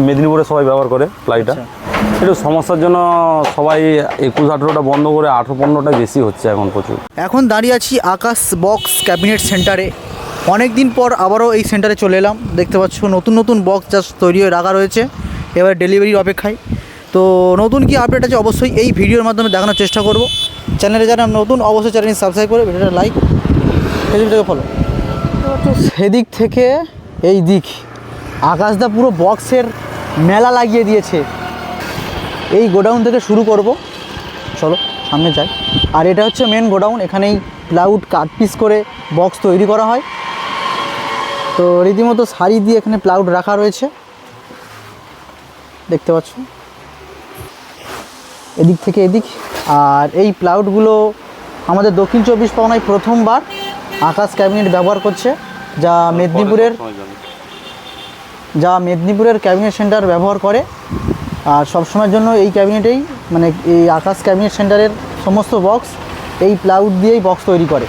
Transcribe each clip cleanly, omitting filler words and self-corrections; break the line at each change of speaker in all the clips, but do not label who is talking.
মেদিনীপুরে সবাই ব্যবহার করে প্লাইটা। একটু সমস্যার জন্য সবাই 21-18টা বন্ধ করে 18-15টা বেশি হচ্ছে এখন প্রচুর।
এখন দাঁড়িয়ে আছি আকাশ বক্স ক্যাবিনেট সেন্টারে। অনেক দিন পর আবারও এই সেন্টারে চলে এলাম। দেখতে পাচ্ছ নতুন নতুন বক্স জাস্ট তৈরি হয়ে রাখা রয়েছে, এবার ডেলিভারির অপেক্ষায়। তো নতুন কি আপডেট আছে অবশ্যই এই ভিডিওর মাধ্যমে দেখানোর চেষ্টা করব। চ্যানেলে যারা নতুন অবশ্যই চ্যানেলটি সাবস্ক্রাইব করে ভিডিওটা লাইক, ফেসবুকটাকে ফলো। তো সেদিক থেকে এই দিক আকাশদা পুরো বক্সের মেলা লাগিয়ে দিয়েছে। এই গোডাউন থেকে শুরু করব, চলো সামনে যাই। আর এটা হচ্ছে মেন গোডাউন, এখানেই প্লাউড কাট পিস করে বক্স তৈরি করা হয়। তো রীতিমতো সারি দিয়ে এখানে প্লাউড রাখা রয়েছে, দেখতে পাচ্ছ এদিক থেকে এদিক। আর এই প্লাউডগুলো আমাদের দক্ষিণ 24 পরগনায় প্রথমবার আকাশ ক্যাবিনেট ব্যবহার করছে, যা মেদিনীপুরের ক্যাবিনেট সেন্টার ব্যবহার করে। আর সবসময়ের জন্য এই ক্যাবিনেটেই মানে এই আকাশ ক্যাবিনেট সেন্টারের সমস্ত বক্স এই প্লাউড দিয়েই বক্স তৈরি করে।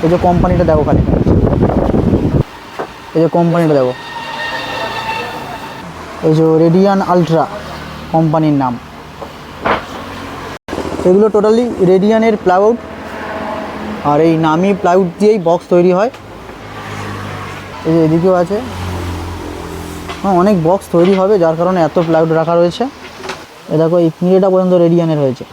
এই যে কোম্পানিটা দেখো, খালি এই যে কোম্পানিটা দেখো, এই যে রেডিয়ান আলট্রা কোম্পানির নাম। এগুলো টোটালি রেডিয়ানের প্লাউড, আর এই নামি প্লাউড দিয়েই বক্স তৈরি হয়। এই যে এদিকেও আছে, অনেক বক্স তৈরি হবে যার কারণে এত প্লাউড রাখা রয়েছে। এ দেখো এই পিঁড়েটা পর্যন্ত রেডিয়ানের হয়েছে।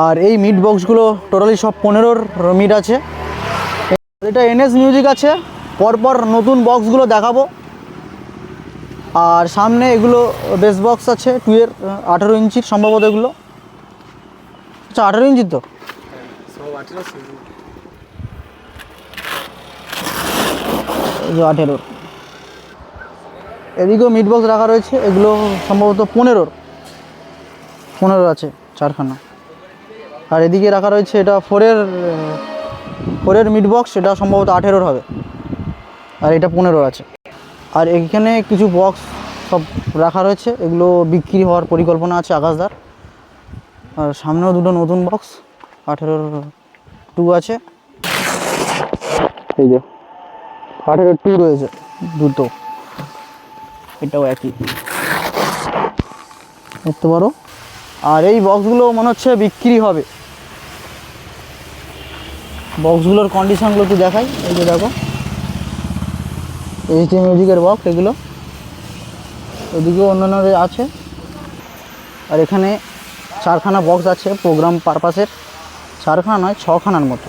আর এই মিট বক্সগুলো টোটালি সব 15-র মিট আছে। এটা এনএস মিউজিক আছে, পরপর নতুন বক্সগুলো দেখাবো। আর সামনে এগুলো বেস বক্স আছে 2-এর 18 ইঞ্চির সম্ভবত এগুলো। আচ্ছা 18 ইঞ্চির তো, এই যে 18-র। এদিকেও মিট বক্স রাখা রয়েছে, এগুলো সম্ভবত 15 আছে 4খানা। আর এদিকে রাখা রয়েছে এটা 4-এর মিট বক্স, এটা সম্ভবত 18-র হবে। আর এটা 15 আছে। আর এখানে কিছু বক্স সব রাখা রয়েছে, এগুলো বিক্রি হওয়ার পরিকল্পনা আছে আকাশদার। আর সামনেও দুটো নতুন বক্স 18-র 2 আছে, এই যে 18-র 2 রয়েছে দুটো, এটাও একই দেখতে পারো। আর এই বক্সগুলো মনে হচ্ছে বিক্রি হবে। বক্সগুলোর কন্ডিশনগুলো একটু দেখাই। এই যে দেখো এইচডি মিউজিকের বক্স এগুলো, এদিকেও অন্যান্য আছে। আর এখানে 4খানা বক্স আছে প্রোগ্রাম পারপাসের, 4খানা নয় 6খানার মতো,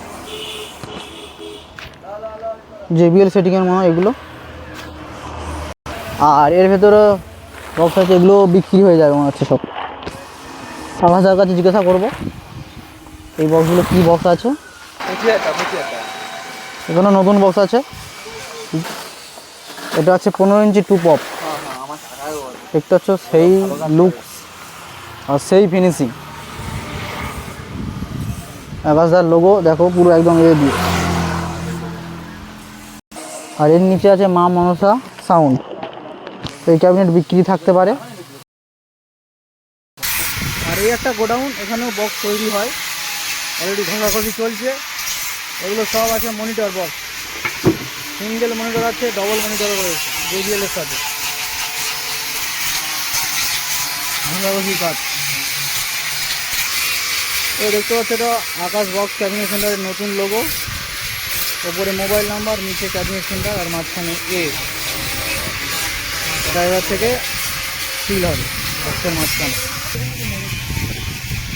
জেবিএল সেটিংয়ের মনে হয় এগুলো। আর এর ভেতরে বক্স আছে, এগুলো বিক্রি হয়ে যাবে মনে হচ্ছে সব। আকাশের কাছে জিজ্ঞাসা করবো এই বক্সগুলো কী বক্স আছে। এখানে নতুন বক্স আছে, এটা আছে 15 ইঞ্চি 2 পপ। দেখতে পাচ্ছ সেই লুকস আর সেই ফিনিশিং। আকাশদার লোগো দেখো পুরো একদম এ দিয়ে। আর এর নিচে আছে মা মনসা সাউন্ড। এই ক্যাবিনেট বিক্রি থাকতে পারে। আর এই একটা গোডাউন, এখানেও বক্স তৈরি হয়, অলরেডি ঘষাঘষি চলছে। এগুলো সব আছে মনিটর বক্স, সিঙ্গেল মনিটর আছে, ডবল মনিটরও রয়েছে জেবিএলের সাথে। ঘষাঘষি কাজ। তো দেখতে পাচ্ছ এটা আকাশ বক্স ক্যাবিনেট সেন্টারের নতুন লোগো, ওপরে মোবাইল নাম্বার, নিচে ক্যাবিনেট সেন্টার, আর মাঝখানে এ ড্রাইভার থেকে ফিল হবে বক্সের মাঝখানে।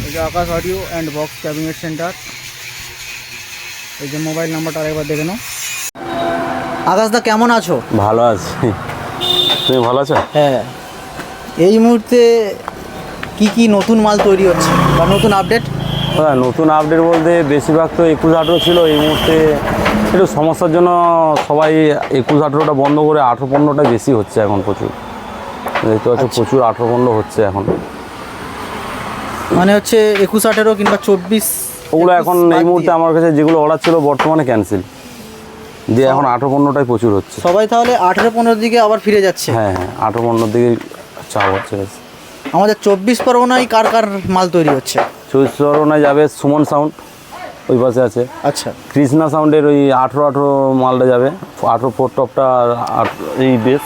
এই যে Akash audio and box cabinet centre, এই যে মোবাইল নাম্বারটা আরেকবার দেখে নাও। আকাশদা কেমন আছো?
ভালো আছি, তুমি ভালো আছো?
হ্যাঁ। এই মুহূর্তে কি কি নতুন মাল তৈরি হচ্ছে বা নতুন আপডেট?
হ্যাঁ, নতুন আপডেট বলতে বেশিরভাগ তো 21-18 ছিল। এই মুহূর্তে একটু সমস্যার জন্য সবাই 21-18টা বন্ধ করে 18-15টা বেশি হচ্ছে এখন প্রচুর। দেখতে পাচ্ছ প্রচুর 18-15 হচ্ছে এখন।
মানে হচ্ছে 21-18 কিংবা 24
ওগুলো এখন এই মুহূর্তে আমার কাছে যেগুলো অর্ডার ছিল বর্তমানে ক্যান্সেল দিয়ে এখন 18-15টাই প্রচুর হচ্ছে।
সবাই তাহলে 18-15 দিকে আবার ফিরে যাচ্ছে।
হ্যাঁ হ্যাঁ, 18-15 দিকে চাপ হচ্ছে।
আমাদের 24 পরগনায় কার কার মাল তৈরি হচ্ছে?
24 পরগনায় যাবে সুমন সাউন্ড, ওই পাশে আছে।
আচ্ছা
কৃষ্ণা সাউন্ডের ওই 18 মালটা যাবে, 18 ফোর টপটা আর এই বেস।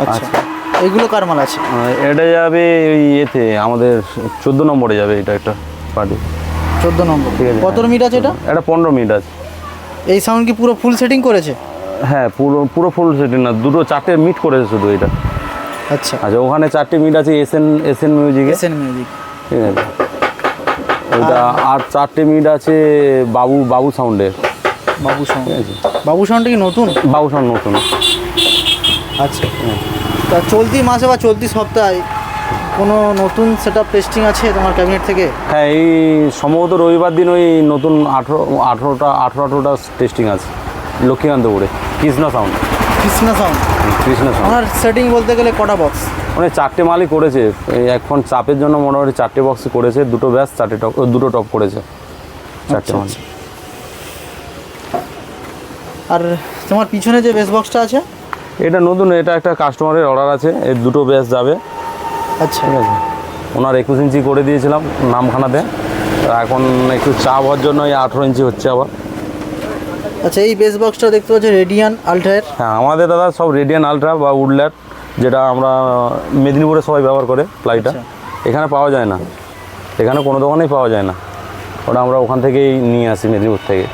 আচ্ছা এইগুলো কার মাল আছে?
এটা যাবে ওই এতে আমাদের 14 নম্বরে যাবে, এটা একটা পার্টি।
14 নম্বর,
ঠিক আছে।
কত মিনিট আছে এটা?
এটা 15 মিনিট আছে।
এই সাউন্ড কি পুরো ফুল সেটিং করেছে?
হ্যাঁ পুরো ফুল সেটিং না, 4টে মিট করেছে শুধু এটা।
আচ্ছা
আচ্ছা ওখানে 4টে মিট আছে এসএন মিউজিকে,
এসএন মিউজিক,
ঠিক আছে। ওইটা আর 4টে মিট আছে বাবু সাউন্ডের।
বাবু সাউন্ড,
ঠিক আছে।
বাবু সাউন্ডটা কি নতুন?
বাবু সাউন্ড নতুন।
আচ্ছা তা চলতি মাসে বা চলতি সপ্তাহে কোনো নতুন সেটআপ টেস্টিং আছে তোমার ক্যাবিনেট থেকে?
হ্যাঁ এই সম্ভবত রবিবার দিন ওই নতুন 18টা টেস্টিং আছে লক্ষ্মীকান্তপুরে, Krishna sound.
Krishna sound,
Krishna sound
ওনার সেটিং বলতে গেলে কটা বক্স?
মানে 4টে মালই করেছে, এই এখন চাপের জন্য মোটামুটি 4টে বক্স করেছে, 2টো ব্যাস 4টে টপ, 2টো টপ করেছে, 4টে মাল।
আর তোমার পিছনে যে বেস বক্সটা আছে?
এটা নতুন, এটা একটা কাস্টমারের অর্ডার আছে, এর 2টো ব্যাস যাবে।
আচ্ছা
ঠিক আছে, ওনার 21 ইঞ্চি করে দিয়েছিলাম নামখানাতে, এখন একটু চাপ হওয়ার জন্য এই 18 ইঞ্চি হচ্ছে আবার।
আচ্ছা এই বেস বক্সটা দেখতে পাচ্ছি রেডিয়ান আলট্রার।
হ্যাঁ আমাদের দাদা সব রেডিয়ান আলট্রা বা উডল্যাট, যেটা আমরা মেদিনীপুরে সবাই ব্যবহার করে প্লাইটা, এখানে পাওয়া যায় না, এখানে কোনো দোকানেই পাওয়া যায় না, ওটা আমরা ওখান থেকেই নিয়ে আসি মেদিনীপুর থেকে।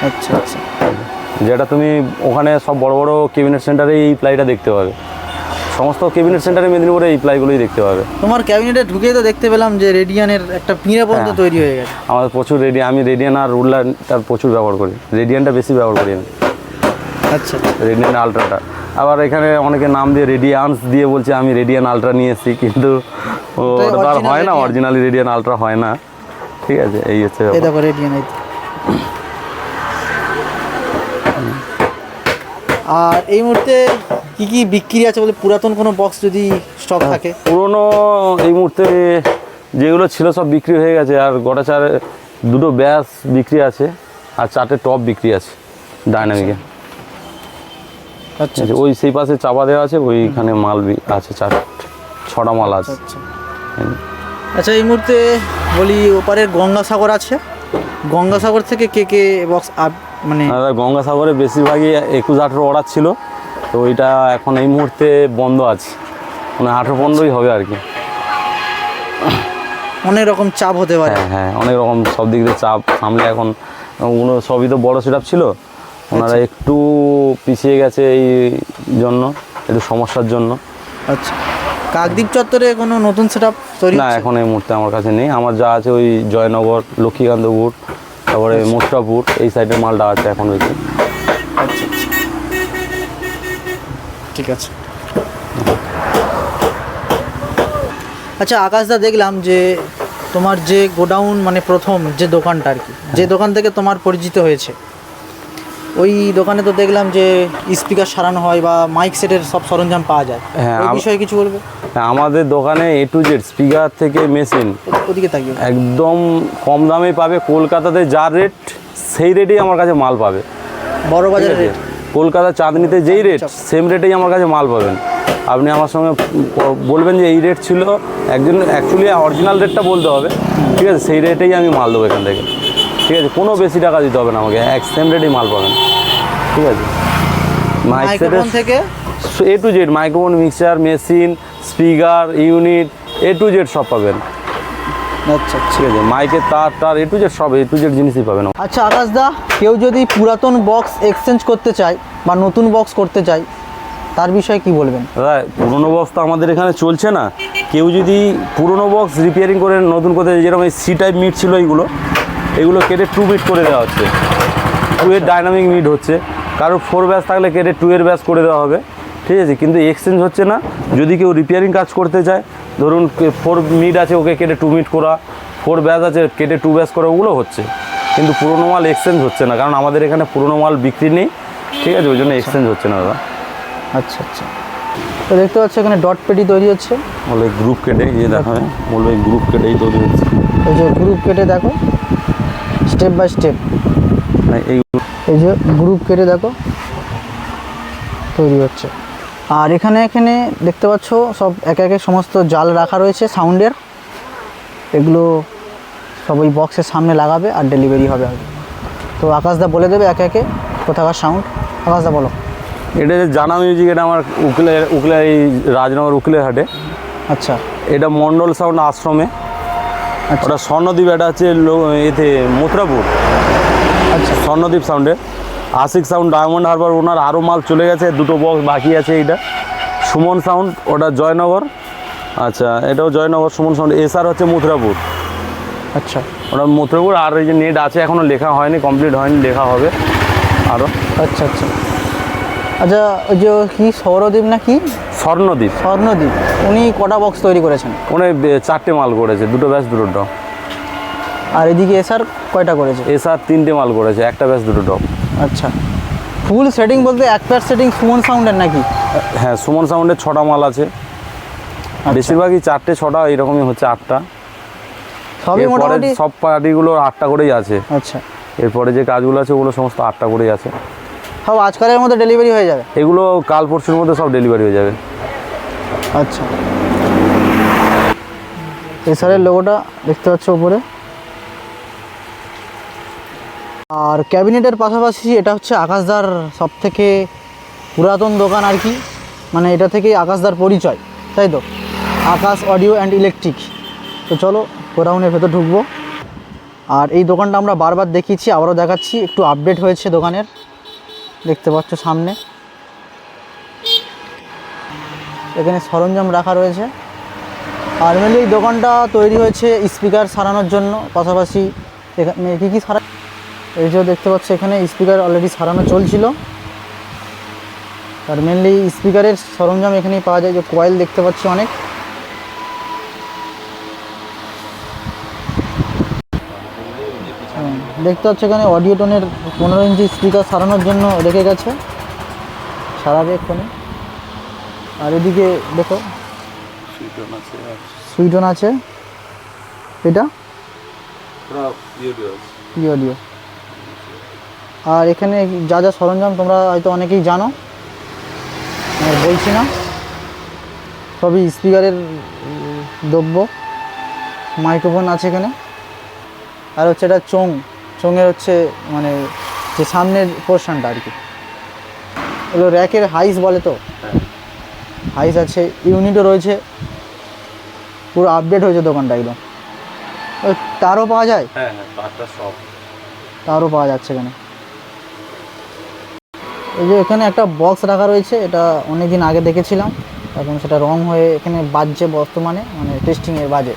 আচ্ছা আচ্ছা
যেটা তুমি ওখানে সব বড় বড় ক্যাবিনেট সেন্টারে এই প্লাইটা দেখতে পাবে, সমস্ত ক্যাবিনেট সেন্টারে মেদিনীপুরে এই প্লাইগুলোই দেখতে পাবে।
তোমার ক্যাবিনেটে ঢুকেই তো দেখতে পেলাম যে রেডিয়ানের একটা পিঁড়ে পর্যন্ত তৈরি হয়ে গেছে।
আমাদের প্রচুর আমি রেডিয়ান আর উডল্যান্ডটা প্রচুর ব্যবহার করি, রেডিয়ানটা বেশি ব্যবহার করি আমি,
আচ্ছা
রেডিয়ান আলট্রাটা। আবার এখানে অনেকে নাম দিয়ে রেডিয়ান্স দিয়ে বলছে আমি রেডিয়ান আলট্রা নিয়ে এসেছি, কিন্তু ওটা তো আর হয় না, অরিজিনালি রেডিয়ান আলট্রা হয় না। ঠিক আছে, এই হচ্ছে
এই দেখো রেডিয়ান। আর এই মুহূর্তে কি কি বিক্রি আছে বলে, পুরাতন কোনো বক্স যদি স্টক থাকে?
পুরোনো এই মুহূর্তে যেগুলো ছিল সব বিক্রি হয়ে গেছে, আর গোটা 2টো ব্যাস বিক্রি আছে, আর 4টে টপ বিক্রি আছে ডায়নামিকে।
আচ্ছা
ওই সেই পাশে চাপা দেওয়া আছে, ওইখানে মাল আছে 6টা মাল আছে।
আচ্ছা আচ্ছা এই মুহূর্তে বলি ওপারের গঙ্গাসাগর আছে, গঙ্গাসাগর থেকে কে বক্স আপ মানে?
গঙ্গাসাগরে বেশিরভাগই 21-18 অর্ডার ছিল, তো ওইটা এখন এই মুহূর্তে বন্ধ আছে, মানে 18-15ই হবে আর কি।
অনেক রকম চাপ হতে পারে।
হ্যাঁ অনেক রকম সব দিক দিয়ে চাপ সামলে, এখন ওগুলো সবই তো বড় সেটআপ ছিল, ওনারা একটু পিছিয়ে গেছে এই জন্য, একটু সমস্যার জন্য।
আচ্ছা কাকদ্বীপ চত্বরে কোনো নতুন সেটআপ তৈরি
না এখন এই মুহূর্তে আমার কাছে নেই, আমার যা আছে ওই জয়নগর, লক্ষ্মীকান্তপুর, তারপরে মোস্টাপুর, এই সাইডের মালটা আছে এখন বেশি।
আচ্ছা ঠিক আছে। আচ্ছা আকাশদা, দেখলাম যে তোমার যে গোডাউন মানে প্রথম যে দোকানটা আর কি, যে দোকান থেকে তোমার পরিচিত হয়েছে, ওই দোকানে তো দেখলাম যে স্পিকার সারানো হয় বা মাইক সেটের সব সরঞ্জাম পাওয়া যায়, ওই বিষয়ে কিছু বলবে?
আমাদের দোকানে A to Z স্পিকার থেকে মেশিন
ওদিকে থাকবে,
একদম কম দামে পাবে, কলকাতাতে যা রেট সেই রেটেই আমার কাছে মাল পাবে।
বড় বাজারের রেট,
কলকাতা চাঁদনিতে যেই রেট সেম রেটেই আমার কাছে মাল পাবেন। আপনি আমার সঙ্গে বলবেন যে এই রেট ছিল, একজন অ্যাকচুয়ালি অরিজিনাল রেটটা বলতে হবে, ঠিক আছে, সেই রেটেই আমি মাল দেবো এখান থেকে, ঠিক আছে, কোনো বেশি টাকা দিতে হবে না আমাকে, সেম রেটেই মাল পাবেন, ঠিক আছে।
মাইক্রোফোন থেকে
A to Z, microphone, mixer, machine, speaker, unit, A to Z সব পাবেন।
আচ্ছা
ঠিক আছে, মাইকের তার A to Z সব A to Z জিনিসই পাবেন।
আচ্ছা আকাশদা, কেউ যদি পুরাতন বক্স এক্সচেঞ্জ করতে চায় বা নতুন বক্স করতে চায়, তার বিষয়ে কি বলবেন?
দাদা পুরোনো বক্স তো আমাদের এখানে চলছে না, কেউ যদি পুরোনো বক্স রিপেয়ারিং করে নতুন করতে, যেরকম এই C টাইপ মিট ছিল এগুলো কেটে 2 মিট করে দেওয়া হচ্ছে, 2 এর ডাইনামিক মিট হচ্ছে, কারো 4 ব্যাস থাকলে কেটে 2 এর ব্যাস করে দেওয়া হবে, ঠিক আছে, কিন্তু এক্সচেঞ্জ হচ্ছে না। যদি কেউ রিপেয়ারিং কাজ করতে চায়, ধরুন 4 মিট আছে, ওকে কেটে 2 মিট করা, 4 ব্যাস আছে কেটে 2 ব্যাস করা, ওগুলো হচ্ছে, কিন্তু পুরোনো মাল এক্সচেঞ্জ হচ্ছে না, কারণ আমাদের এখানে পুরোনো মাল বিক্রি নেই, ঠিক আছে, ওই জন্য এক্সচেঞ্জ হচ্ছে না দাদা।
আচ্ছা তো দেখতে পাচ্ছ এখানে ডট পেটি তৈরি হচ্ছে,
বলে গ্রুপ কেটে, এই দেখা বলবে গ্রুপ কেটেই তৈরি হচ্ছে,
এই যে গ্রুপ কেটে দেখো স্টেপ বাই স্টেপ, এই যে গ্রুপ কেটে দেখো তৈরি হচ্ছে। আর এখানে দেখতে পাচ্ছ সব একে একে সমস্ত জাল রাখা রয়েছে সাউন্ডের, এগুলো সব ওই বক্সের সামনে লাগাবে আর ডেলিভারি হবে আর কি। তো আকাশদা বলে দেবে একে একে কোথাকার সাউন্ড। আকাশদা বলো।
এটা যে জানা মিউজিক, এটা আমার উকিলের এই রাজনগর উকিলের হাটে।
আচ্ছা
এটা মন্ডল সাউন্ড আশ্রমে।
আচ্ছা
ওটা স্বর্ণদ্বীপ, এটা হচ্ছে এতে মথুরাপুর।
আচ্ছা
স্বর্ণদ্বীপ সাউন্ডে। আশিক সাউন্ড ডায়মন্ড হারবার, ওনার আরও মাল চলে গেছে, দুটো বক্স বাকি আছে। এইটা সুমন সাউন্ড, ওটা জয়নগর। আচ্ছা, এটাও জয়নগর সুমন সাউন্ড। এসআর হচ্ছে মথুরাপুর,
আচ্ছা
ওটা মথুরাপুর। আর এই যে নেট আছে, এখনও লেখা হয়নি, কমপ্লিট হয়নি, লেখা হবে আরও।
আচ্ছা আচ্ছা আচ্ছা, ওই যে কি সৌরদ্বীপ না কি
স্বর্ণদ্বীপ,
স্বর্ণদ্বীপ, উনি কটা বক্স তৈরি করেছেন?
উনি 4টে মাল করেছে, দুটো ব্যাস দুটো ড্রপ।
আর এদিকে এসআর কয়টা করেছে?
এসআর 3টে মাল করেছে, একটা ব্যাস দুটো ড্রপ।
আচ্ছা, ফুল সেটিং বলতে এক প্যার সেটিং সুমন সাউন্ডের নাকি?
হ্যাঁ, সুমন সাউন্ডের 6টা মাল আছে। বেশিরভাগই 4টে 6টা এরকমই হচ্ছে, 8টা।
সবই
এরপরে
মোটামুটি
সব পার্টিগুলো 8টা করেই আছে।
আচ্ছা,
এরপরে যে কাজগুলো আছে ওগুলো সমস্ত 8টা করেই আছে।
সব আজকালের মধ্যে ডেলিভারি হয়ে যাবে?
এগুলো কাল পরশুর মধ্যে সব ডেলিভারি হয়ে যাবে।
আচ্ছা, এসআরের লোগোটা দেখতে পাচ্ছ উপরে। আর ক্যাবিনেটের পাশাপাশি এটা হচ্ছে আকাশদার সব থেকে পুরাতন দোকান আর কি, মানে এটা থেকেই আকাশদার পরিচয়, তাই তো? আকাশ অডিও অ্যান্ড ইলেকট্রিক। তো চলো গোডাউনের ভেতর ঢুকবো। আর এই দোকানটা আমরা বারবার দেখিয়েছি, আবারও দেখাচ্ছি, একটু আপডেট হয়েছে দোকানের, দেখতে পাচ্ছ সামনে। এখানে সরঞ্জাম রাখা রয়েছে। আর মেনলি এই দোকানটা তৈরি হয়েছে স্পিকার সারানোর জন্য, পাশাপাশি এখানে কী সারা, এই যে দেখতে পাচ্ছ এখানে স্পিকার অলরেডি সারানো চলছিল। আর মেনলি স্পিকারের সরঞ্জাম এখানেই পাওয়া যায়, যে কয়েল দেখতে পাচ্ছি অনেক। দেখতে পাচ্ছ এখানে অডিও টোনের 15 ইঞ্চি স্পিকার সারানোর জন্য রেখে গেছে, সারাবে এক্ষুনি। আর এদিকে দেখো সুইটন আছে, এটা কি অডিও। আর এখানে যা যা সরঞ্জাম তোমরা হয়তো অনেকেই জানো, আর বলছি না, সবই স্পিকারের দ্রব্য। মাইক্রোফোন আছে এখানে। আর হচ্ছে এটা চোঙের হচ্ছে মানে যে সামনের পোর্শনটা আর কি, এগুলো র্যাকের হাইস বলে তো, হাইস আছে, ইউনিটও রয়েছে, পুরো আপডেট হয়েছে দোকানটা একদম। ওই তারও পাওয়া যায়,
হ্যাঁ হ্যাঁ, তারটা সব
তারও পাওয়া যাচ্ছে এখানে। এই যে এখানে একটা বক্স রাখা রয়েছে, এটা অনেক দিন আগে দেখেছিলাম, এখন সেটা রং হয়ে এখানে বাজছে বর্তমানে, মানে টেস্টিংয়ের বাজে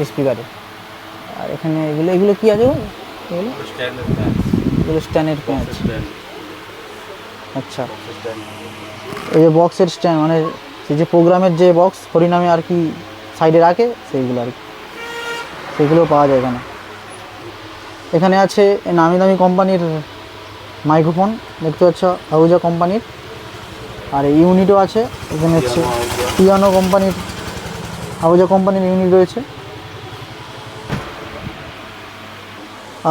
স্পিকারে। আর এখানে এগুলো কী আছে? এগুলো স্ট্যান্ডের প্যাঁচ। আচ্ছা, এই যে বক্সের স্ট্যান্ড, মানে সেই যে প্রোগ্রামের যে বক্স হরিনামে আর কি সাইডে রাখে, সেইগুলো আর কি, সেগুলো পাওয়া যায় এখানে। এখানে আছে নামি দামি কোম্পানির মাইক্রোফোন, দেখতে পাচ্ছ আহুজা কোম্পানির। আর ইউনিটও আছে এখানে, হচ্ছে পিয়ানো কোম্পানির, আহুজা কোম্পানির ইউনিট রয়েছে।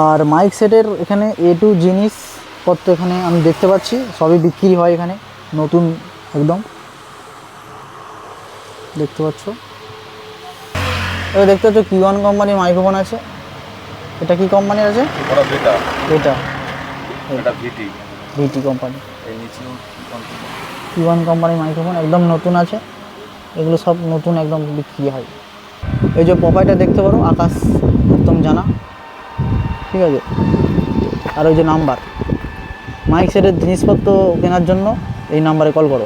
আর মাইক সেটের এখানে টু জিনিসপত্র এখানে আমি দেখতে পাচ্ছি, সবই বিক্রি হয় এখানে, নতুন একদম, দেখতে পাচ্ছ। এবার দেখতে পাচ্ছ Q1 কোম্পানির মাইক্রোফোন আছে। এটা কি কোম্পানির আছে? এটা ভিটি কোম্পানি। Q1 কোম্পানির মাইক্রোফোন একদম নতুন আছে, এগুলো সব নতুন একদম বিক্রি হয়। এই যে পপাইটা দেখতে পারো, আকাশ একদম জানা, ঠিক আছে। আর ওই যে নাম্বার, মাইক সেটের জিনিসপত্র কেনার জন্য এই নাম্বারে কল করো।